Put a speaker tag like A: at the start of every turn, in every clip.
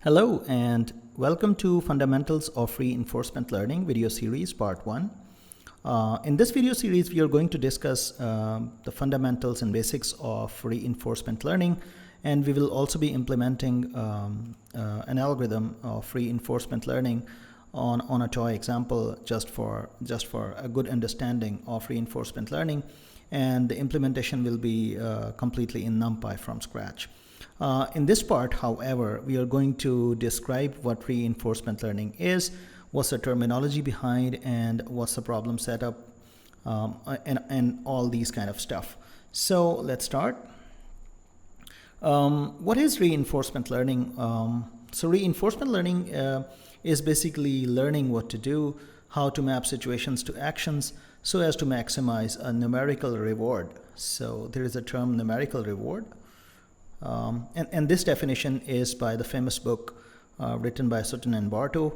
A: Hello and welcome to Fundamentals of Reinforcement Learning video series part 1. In this video series we are going to discuss the fundamentals and basics of reinforcement learning, and we will also be implementing an algorithm of reinforcement learning on a toy example just for a good understanding of reinforcement learning, and the implementation will be completely in NumPy from scratch. In this part, however, we are going to describe what reinforcement learning is, what's the terminology behind, and what's the problem setup, and all these kind of stuff. So let's start. What is reinforcement learning? So reinforcement learning is basically learning what to do, how to map situations to actions so as to maximize a numerical reward. So there is a term numerical reward. And this definition is by the famous book written by Sutton and Bartow.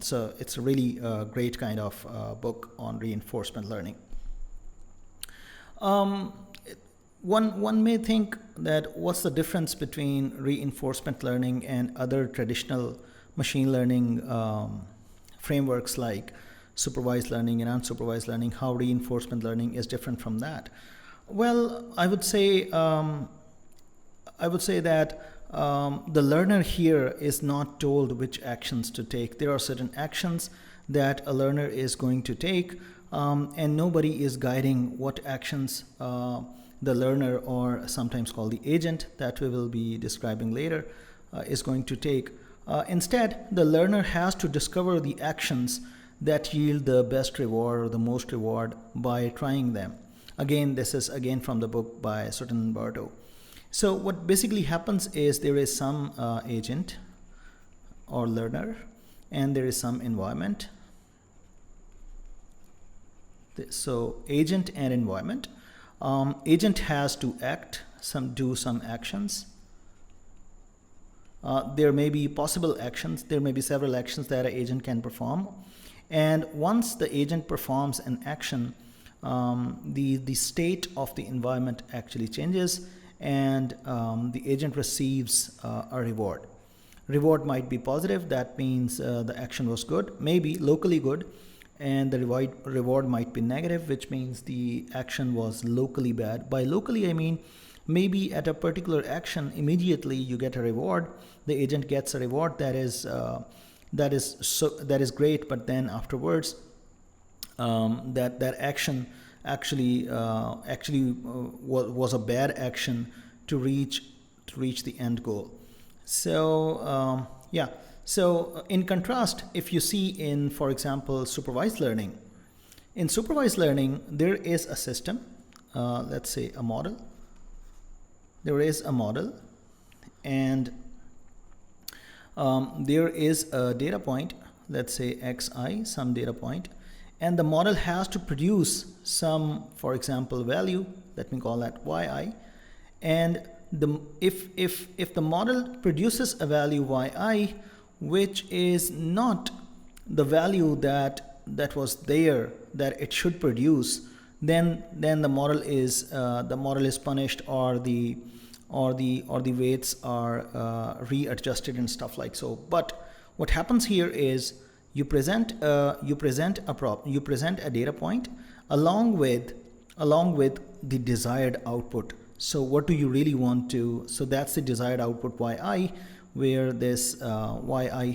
A: So it's a really great kind of book on reinforcement learning. One may think that what's the difference between reinforcement learning and other traditional machine learning frameworks like supervised learning and unsupervised learning, how reinforcement learning is different from that? Well, I would say that the learner here is not told which actions to take. There are certain actions that a learner is going to take, and nobody is guiding what actions the learner, or sometimes called the agent that we will be describing later, is going to take. Instead, the learner has to discover the actions that yield the best reward or the most reward by trying them. Again, this is from the book by Sutton and Bartow. So what basically happens is there is some agent or learner, and there is some environment. So agent and environment. Agent has to do some actions. There may be possible actions. There may be several actions that an agent can perform. And once the agent performs an action, the state of the environment actually changes, and the agent receives a reward. Reward might be positive, that means the action was good, maybe locally good, and the reward might be negative, which means the action was locally bad. By locally, I mean maybe at a particular action immediately you get a reward, the agent gets a reward that is great, but then afterwards that action actually was a bad action to reach the end goal. So so in contrast, if you see in, for example, supervised learning, in supervised learning there is a system, let's say a model. There is a model, and there is a data point, let's say xi, some data point, and the model has to produce some, for example, value, let me call that yi, and if the model produces a value yi which is not the value that was there that it should produce, then the model is punished, or the weights are readjusted and stuff like so. But what happens here is you present a data point along with the desired output. So what do you really want to? So that's the desired output yi, where this yi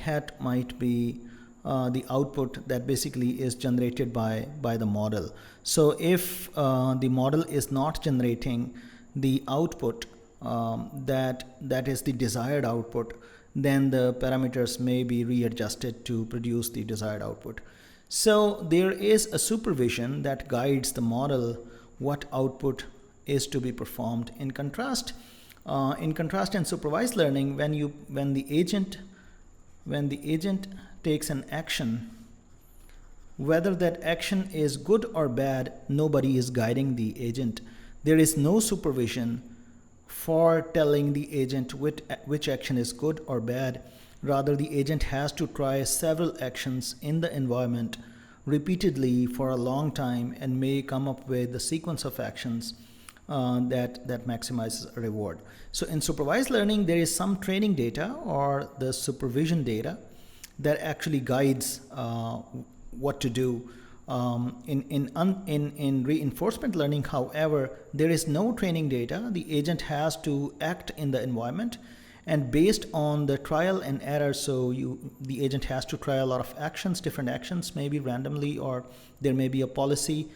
A: hat might be the output that basically is generated by the model. So if the model is not generating the output that is the desired output, then the parameters may be readjusted to produce the desired output. So there is a supervision that guides the model what output is to be performed. In contrast, in supervised learning, when the agent takes an action, whether that action is good or bad, nobody is guiding the agent. There is no supervision for telling the agent which action is good or bad. Rather, the agent has to try several actions in the environment repeatedly for a long time and may come up with a sequence of actions that maximizes a reward. So in supervised learning, there is some training data or the supervision data that actually guides what to do. In reinforcement learning, however, there is no training data. The agent has to act in the environment, and based on the trial and error, so the agent has to try a lot of actions, different actions, maybe randomly, or there may be a policy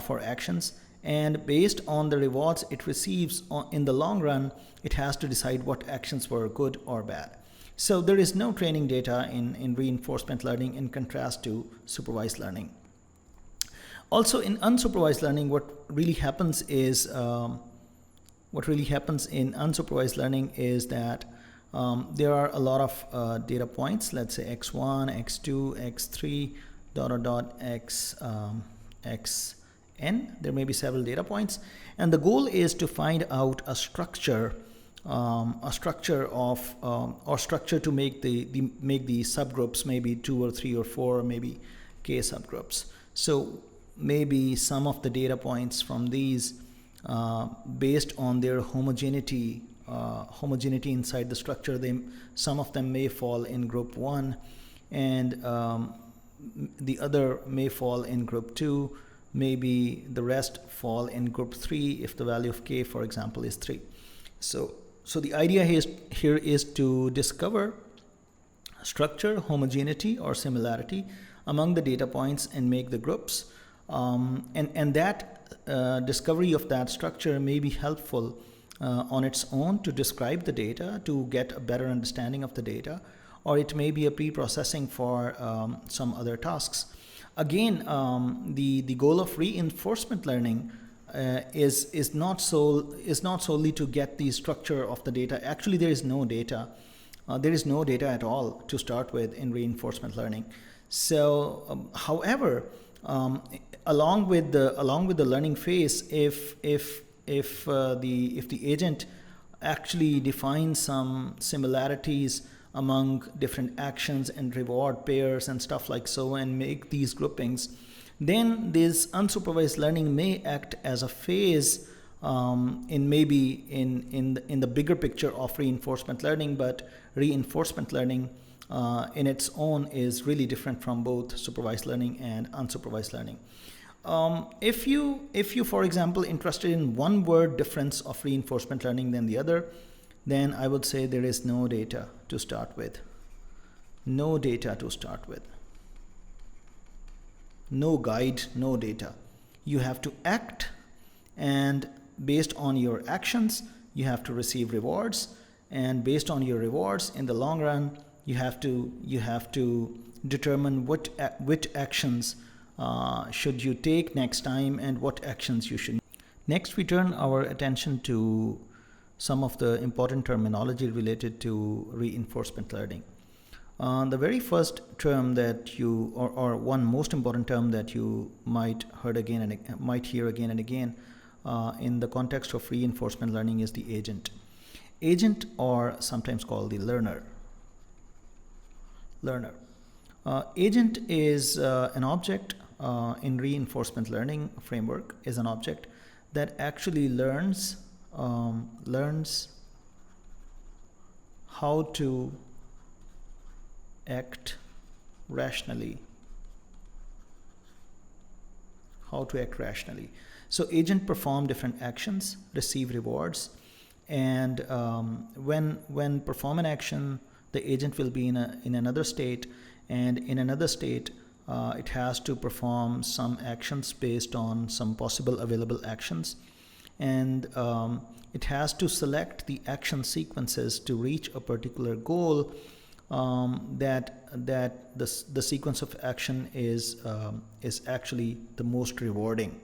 A: for actions. And based on the rewards it receives in the long run, it has to decide what actions were good or bad. So there is no training data in reinforcement learning in contrast to supervised learning. Also, in unsupervised learning, what really happens in unsupervised learning is that there are a lot of data points, let's say x1, x2, x3, xn. There may be several data points, and the goal is to find out a structure to make the subgroups, maybe 2 or 3 or 4, or maybe k subgroups. So maybe some of the data points from these, based on their homogeneity inside the structure, some of them may fall in group 1, and the other may fall in group 2. Maybe the rest fall in group 3 if the value of k, for example, is 3. So the idea here is to discover structure, homogeneity, or similarity among the data points and make the groups. And that discovery of that structure may be helpful on its own to describe the data, to get a better understanding of the data, or it may be a pre-processing for some other tasks. Again, the goal of reinforcement learning is not solely to get the structure of the data. Actually, there is no data. There is no data at all to start with in reinforcement learning. So, however, along with the learning phase, if the agent actually defines some similarities among different actions and reward pairs and stuff like so, and make these groupings, then this unsupervised learning may act as a phase in the bigger picture of reinforcement learning. But reinforcement learning in its own is really different from both supervised learning and unsupervised learning. If you, for example, interested in one word difference of reinforcement learning than the other, then I would say there is no data to start with. No data to start with. No guide, no data. You have to act, and based on your actions, you have to receive rewards, and based on your rewards, in the long run, you have to determine which actions should you take next time and what actions you should. Next, we turn our attention to some of the important terminology related to reinforcement learning. The very first term that you, or one most important term that you might hear again and again in the context of reinforcement learning is the agent. Agent, or sometimes called the learner. Agent is an object in reinforcement learning framework, is an object that actually learns how to act rationally. So agent perform different actions, receive rewards, and when perform an action, the agent will be in another state, and in another state it has to perform some actions based on some possible available actions, and it has to select the action sequences to reach a particular goal that the sequence of action is actually the most rewarding.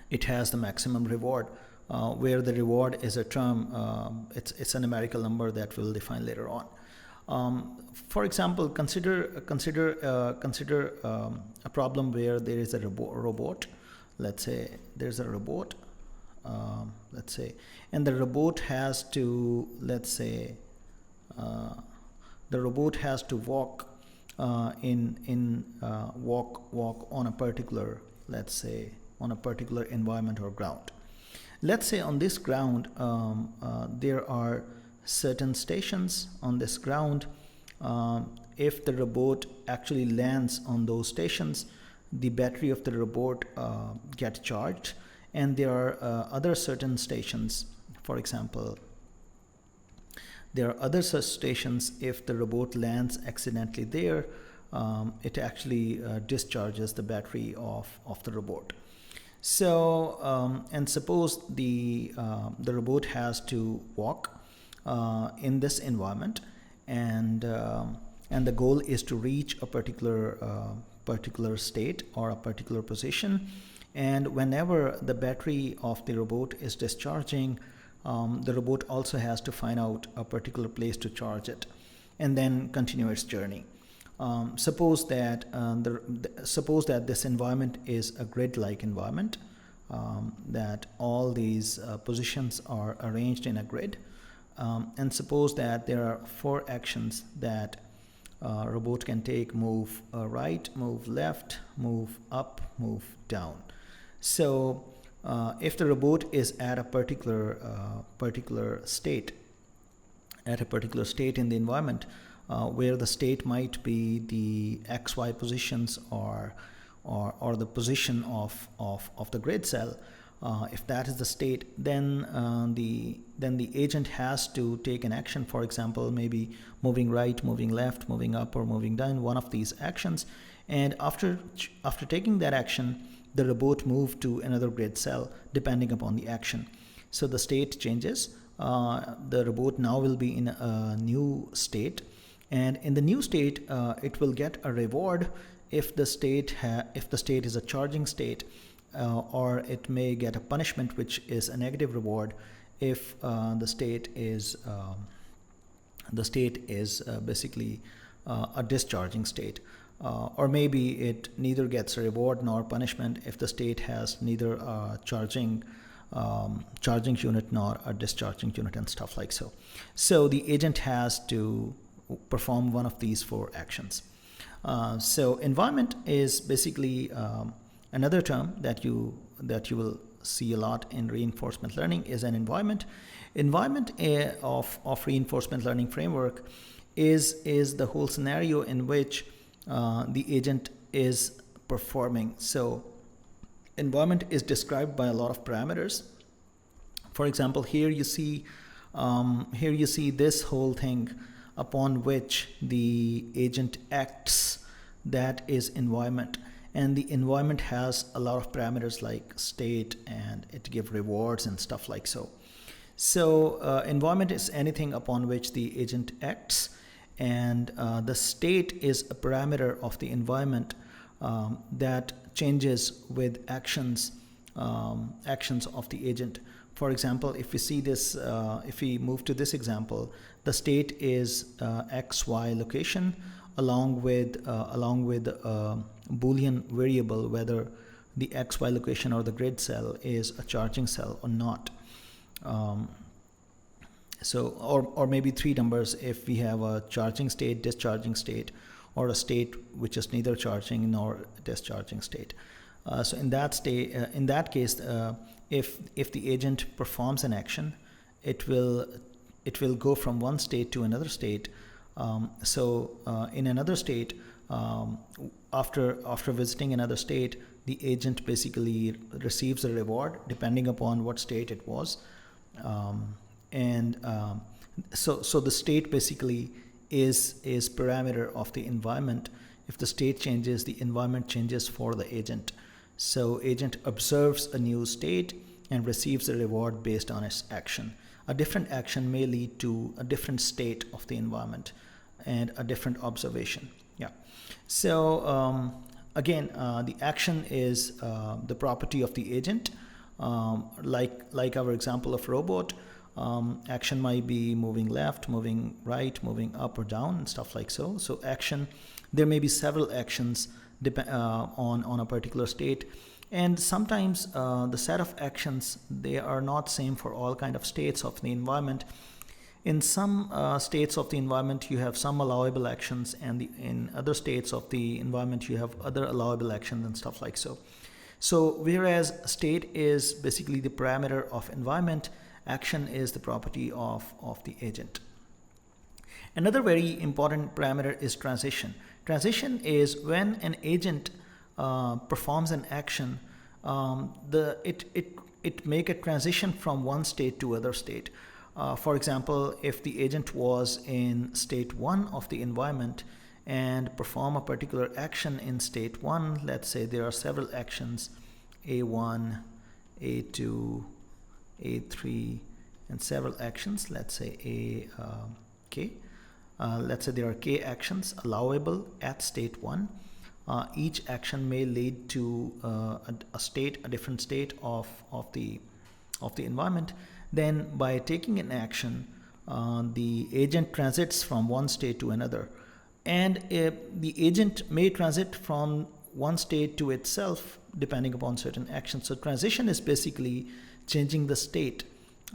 A: It has the maximum reward, where the reward is a term, it's a numerical number that we'll define later on. For example, consider a problem where there is a robot. Let's say there's a robot, and the robot has to, the robot has to walk walk on a particular, on a particular environment or ground. Let's say on this ground, there are certain stations on this ground. If the robot actually lands on those stations, the battery of the robot gets charged, and there are other certain stations. For example, there are other such stations. If the robot lands accidentally there, it actually discharges the battery of the robot. So, and suppose the robot has to walk in this environment, and the goal is to reach a particular state or a particular position. And whenever the battery of the robot is discharging, the robot also has to find out a particular place to charge it, and then continue its journey. Suppose that this environment is a grid-like environment, that all these positions are arranged in a grid, and suppose that there are 4 actions that robot can take: move right, move left, move up, move down. So if the robot is at a particular state in the environment, where the state might be the XY positions or the position of the grid cell, if that is the state, then the agent has to take an action. For example, maybe moving right, moving left, moving up, or moving down, one of these actions. And after taking that action, the robot moved to another grid cell depending upon the action. So the state changes. The robot now will be in a new state, and in the new state, it will get a reward if the state is a charging state, or it may get a punishment, which is a negative reward if the state is basically a discharging state. Or maybe it neither gets a reward nor punishment if the state has neither a charging unit nor a discharging unit, and stuff like so. So the agent has to perform one of these 4 actions. So environment is basically another term that you will see a lot in reinforcement learning is an environment. Environment of reinforcement learning framework is the whole scenario in which the agent is performing. So environment is described by a lot of parameters. For example, here you see this whole thing upon which the agent acts, that is environment. And the environment has a lot of parameters like state, and it gives rewards and stuff like so. So environment is anything upon which the agent acts, and the state is a parameter of the environment that changes with actions of the agent. For example, if we see this, if we move to this example, the state is XY location along with Boolean variable whether the XY location or the grid cell is a charging cell or not. So or maybe 3 numbers if we have a charging state, discharging state, or a state which is neither charging nor discharging state. So in that case, if the agent performs an action, it will go from one state to another state. In another state, after visiting another state, the agent basically receives a reward depending upon what state it was. So the state basically is parameter of the environment. If the state changes, the environment changes for the agent. So agent observes a new state and receives a reward based on its action. A different action may lead to a different state of the environment and a different observation. Yeah. So again, the action is the property of the agent. Like our example of robot, action might be moving left, moving right, moving up or down, and stuff like so. So action, there may be several actions on a particular state, and sometimes the set of actions, they are not same for all kind of states of the environment. In some states of the environment, you have some allowable actions, and in other states of the environment, you have other allowable actions and stuff like so. So whereas state is basically the parameter of environment, action is the property of the agent. Another very important parameter is transition. Transition is when an agent performs an action, it make a transition from one state to other state. For example, if the agent was in state 1 of the environment and perform a particular action in state 1, let's say there are several actions, A1, A2, A3, and several actions, let's say K. Let's say there are K actions allowable at state 1. Each action may lead to a different state of the environment. Then by taking an action, the agent transits from one state to another. And the agent may transit from one state to itself depending upon certain actions. So transition is basically changing the state,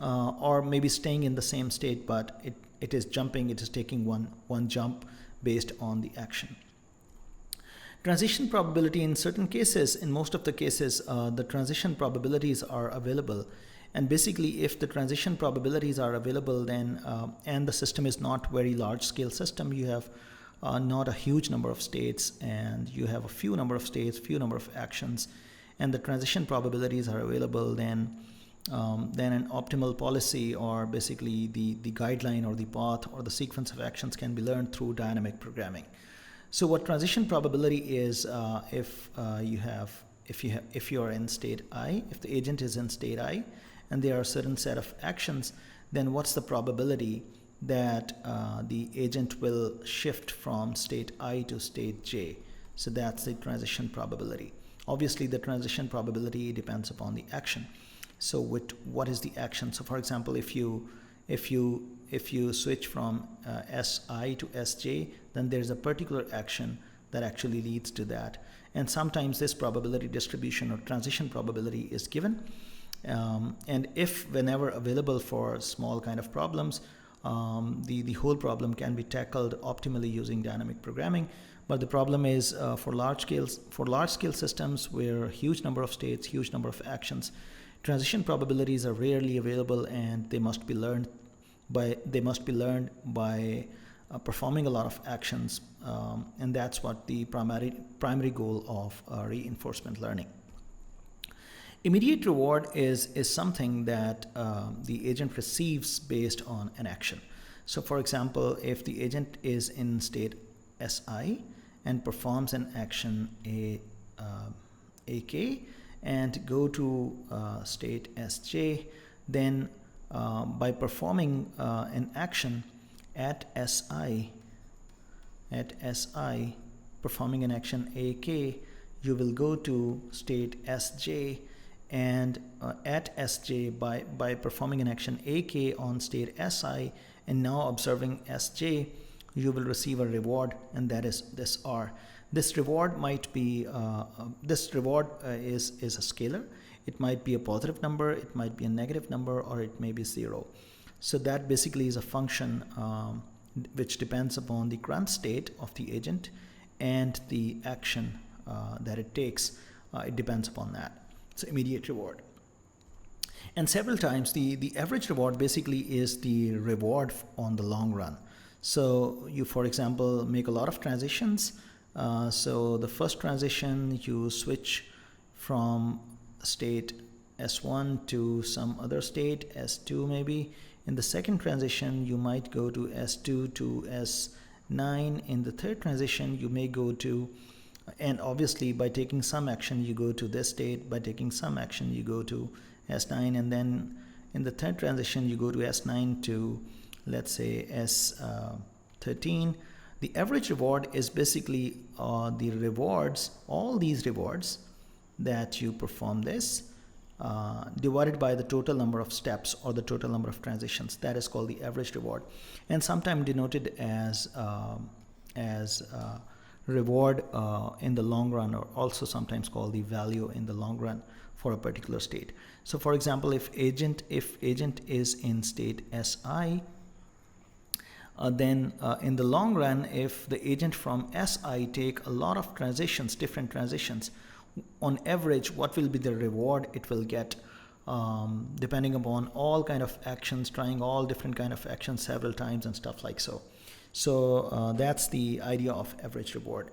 A: or maybe staying in the same state, but it is jumping, it is taking one jump based on the action. Transition probability in certain cases, in most of the cases, the transition probabilities are available. And basically, if the transition probabilities are available, then and the system is not very large scale system, you have not a huge number of states, and you have a few number of states, few number of actions, and the transition probabilities are available, then an optimal policy, or basically the guideline or the path or the sequence of actions, can be learned through dynamic programming. So what transition probability is, if you are in state I, if the agent is in state I, and there are a certain set of actions, then what's the probability that the agent will shift from state I to state J? So that's the transition probability. Obviously, the transition probability depends upon the action. So what is the action? So for example, if you switch from Si to Sj, then there's a particular action that actually leads to that. And sometimes this probability distribution or transition probability is given. And if whenever available for small kind of problems, the whole problem can be tackled optimally using dynamic programming. But the problem is for large scale systems where huge number of states, huge number of actions, transition probabilities are rarely available, and they must be learned by performing a lot of actions, and that's what the primary goal of reinforcement learning. Immediate reward is something that the agent receives based on an action. So for example, if the agent is in state Si and performs an action AK and go to state Sj, then by performing an action at Si, performing an action AK, you will go to state Sj, and at Sj, by performing an action AK on state Si and now observing Sj, you will receive a reward, and that is this R. This reward might be is a scalar. It might be a positive number, it might be a negative number, or it may be 0. So that basically is a function which depends upon the current state of the agent and the action that it takes. It depends upon that. So immediate reward. And several times the average reward basically is the reward on the long run. So you, for example, make a lot of transitions. So the first transition, you switch from state S1 to some other state, S2 maybe. In the second transition, you might go to S2 to S9. In the third transition, you may go to, and obviously by taking some action, you go to this state. By taking some action, you go to S9. And then in the third transition, you go to S9 to, let's say, S13. The average reward is basically the rewards, all these rewards that you perform this, divided by the total number of steps or the total number of transitions. That is called the average reward, and sometimes denoted as reward in the long run, or also sometimes called the value in the long run for a particular state. So for example, if agent is in state Si, then in the long run, if the agent from Si take a lot of transitions, different transitions, on average what will be the reward it will get, depending upon all kind of actions, trying all different kind of actions several times and stuff like so. So that's the idea of average reward.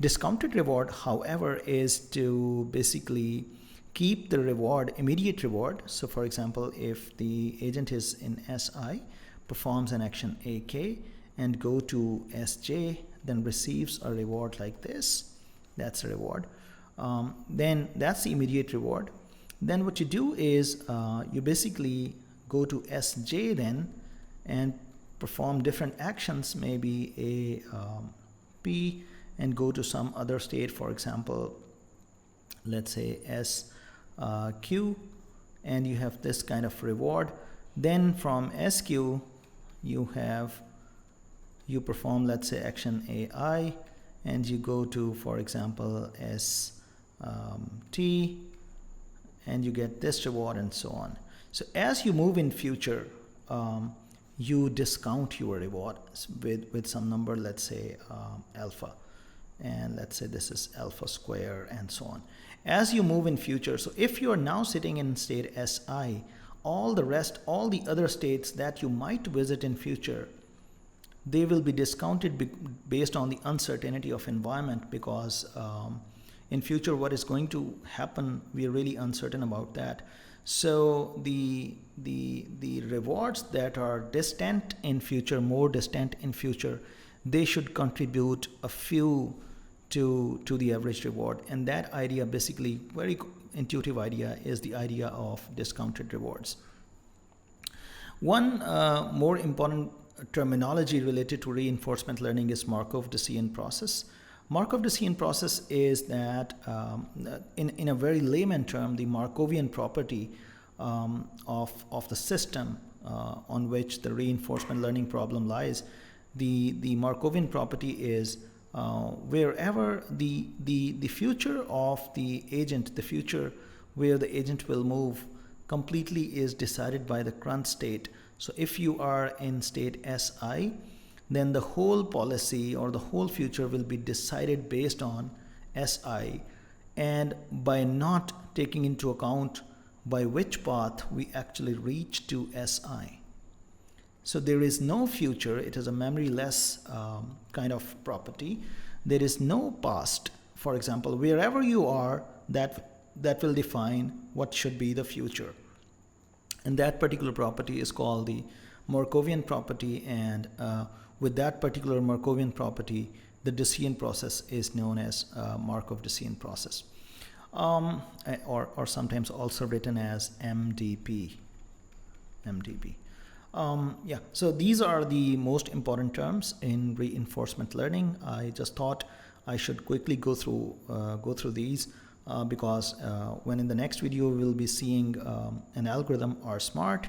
A: Discounted reward, however, is to basically keep the reward, immediate reward. So for example, if the agent is in SI, performs an action AK and go to SJ, then receives a reward like this, that's a reward. Then that's the immediate reward. Then what you do is you basically go to SJ then and perform different actions, maybe a P, and go to some other state, for example, let's say SQ, and you have this kind of reward. Then from SQ you perform, let's say, action AI, and you go to, for example, ST, and you get this reward and so on. So as you move in future, you discount your reward with some number, let's say alpha, and let's say this is alpha square and so on. As you move in future, so if you are now sitting in state SI, all the other states that you might visit in future, they will be discounted based on the uncertainty of environment, because in future what is going to happen, we are really uncertain about that. So the rewards that are distant in future, more distant in future, they should contribute a few to the average reward. And that idea, basically very intuitive idea, is the idea of discounted rewards. One more important terminology related to reinforcement learning is Markov-Decision process. Markov-Decision process is that, in a very layman term, the Markovian property of the system on which the reinforcement learning problem lies. The Markovian property is wherever the future of the agent, the future where the agent will move, completely is decided by the current state. So if you are in state SI, then the whole policy or the whole future will be decided based on SI, and by not taking into account by which path we actually reach to SI. So there is no future. It is a memoryless kind of property. There is no past. For example, wherever you are, that will define what should be the future. And that particular property is called the Markovian property, and with that particular Markovian property, the decision process is known as Markov-Decision process, or sometimes also written as MDP. Yeah, so these are the most important terms in reinforcement learning. I just thought I should quickly go through these because when in the next video we will be seeing an algorithm, or smart,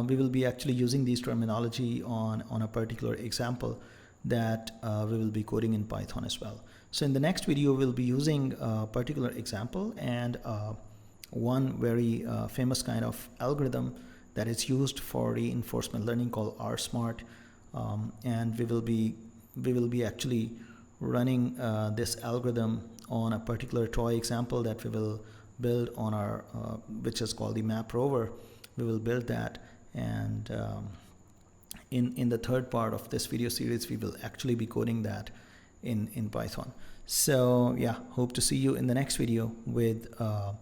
A: we will be actually using these terminology on a particular example that we will be coding in Python as well. So in the next video we'll be using a particular example and one very famous kind of algorithm that is used for reinforcement learning called RSmart, and we will be actually running this algorithm on a particular toy example that we will build on our which is called the map rover. We will build that, and in the third part of this video series we will actually be coding that in Python. So yeah, hope to see you in the next video with a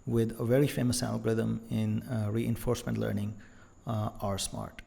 A: very famous algorithm in reinforcement learning, RSmart.